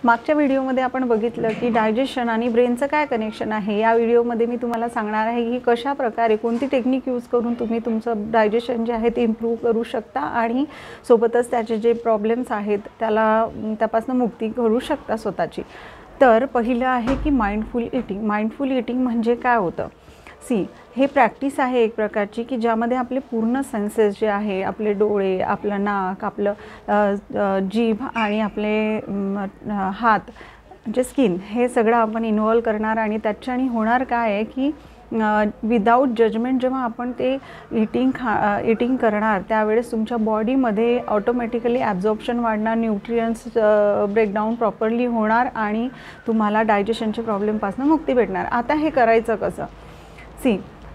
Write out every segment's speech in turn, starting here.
मागच्या व्हिडिओमध्ये आपण बघितलं की डायजेशन आणि ब्रेनचं काय कनेक्शन आहे। या व्हिडिओमध्ये मी तुम्हाला सांगणार आहे की कशा प्रकारे कोणती टेक्निक यूज करून तुम्ही तुमचं डायजेशन जे आहे ते इम्प्रूव्ह करू शकता आणि सोबतच त्याचे जे प्रॉब्लेम्स आहेत त्यापासून मुक्ती करू शकता स्वतःची। तर पहिलं आहे की माइंडफुल ईटिंग। माइंडफुल ईटिंग म्हणजे काय होतं? हे प्रॅक्टिस आहे एक प्रकारची की ज्यामध्ये आपले पूर्ण सेन्सेस जे आहे, आपले डोळे, आपलं नाक, आपलं जीभ आणि आपले हात म्हणजे स्किन, हे सगळं आपण इन्व्हॉल्व करणार आणि त्याच्याने होणार काय आहे की विदाऊट जजमेंट जेव्हा आपण ते ईटिंग करणार त्यावेळेस तुमच्या बॉडीमध्ये ऑटोमॅटिकली ॲब्झॉर्प्शन वाढणार, न्यूट्रियन्स ब्रेकडाऊन प्रॉपरली होणार आणि तुम्हाला डायजेशनच्या प्रॉब्लेमपासून मुक्ती भेटणार। आता हे करायचं कसं?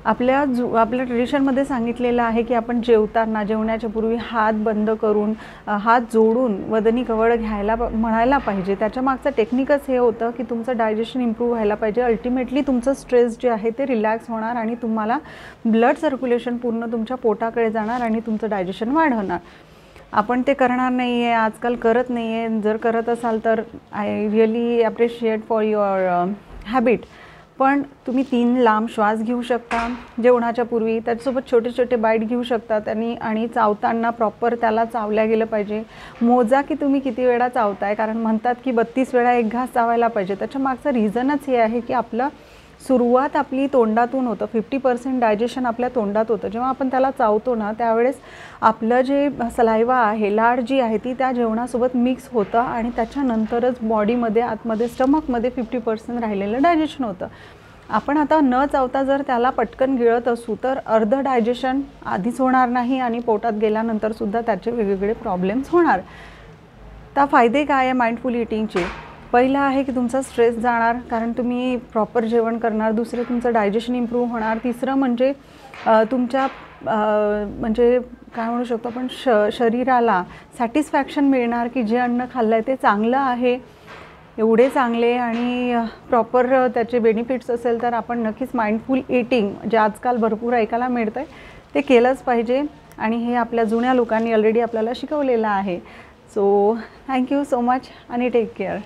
आपल्या ट्रेडिशनमध्ये सांगितलेलं आहे की आपण जेवण्याच्या पूर्वी हात बंद करून हात जोडून वदनी कवळ घ्यायला म्हणायला पाहिजे। त्याच्या मागचं टेक्निकच हे होतं की तुमचं डायजेशन इम्प्रूव्ह व्हायला पाहिजे। अल्टिमेटली तुमचं स्ट्रेस जे आहे ते रिलॅक्स होणार आणि तुम्हाला ब्लड सर्क्युलेशन पूर्ण तुमच्या पोटाकडे जाणार आणि तुमचं डायजेशन वाढवणार। आपण ते करणार नाही आहे, आजकाल करत नाही आहे। जर करत असाल तर I really appreciate for your habit. पण तुम्ही 3 लांब श्वास घेऊ शकता जेवणाच्या पूर्वी, त्याच्यासोबत छोटे छोटे बाईट घेऊ शकता आणि चावताना प्रॉपर त्याला चावल्या गेलं पाहिजे। मोजा की तुम्ही किती वेळा चावताय, कारण म्हणतात की 32 वेळा एक घास चावायला पाहिजे। त्याच्या मागचं रिझनच हे आहे की सुरुवात आपली तोंडातून होतं। 50% डायजेशन आपल्या तोंडात होतं। जेव्हा आपण त्याला चावतो ना त्यावेळेस आपलं जे सलायवा आहे, लाळ जी आहे ती त्या जेवणासोबत मिक्स होतं आणि त्याच्यानंतरच बॉडीमध्ये आतमध्ये स्टमकमध्ये 50% राहिलेलं डायजेशन होतं। आपण आता न चावता जर त्याला पटकन गिळत असू तर अर्ध डायजेशन आधीच होणार नाही आणि पोटात गेल्यानंतर सुद्धा त्याचे वेगवेगळे प्रॉब्लेम्स होणार। तर फायदे काय आहे माइंडफुल ईटिंगचे? पहिला आहे की तुमचा स्ट्रेस जाणार, कारण तुम्ही प्रॉपर जेवण करणार। दुसरं, तुमचं डायजेशन इम्प्रूव्ह होणार। तिसरं म्हणजे तुमच्या म्हणजे काय म्हणू शकतो आपण, शरीराला सॅटिस्फॅक्शन मिळणार की जे अन्न खाल्लं आहे ते चांगलं आहे, एवढे चांगले आणि प्रॉपर त्याचे बेनिफिट्स असेल तर आपण नक्कीच माइंडफुल ईटिंग जे आजकाल भरपूर ऐकायला मिळतं आहे ते केलंच पाहिजे आणि हे आपल्या जुन्या लोकांनी ऑलरेडी आपल्याला शिकवलेलं आहे। सो थँक्यू सो मच आणि टेक केअर।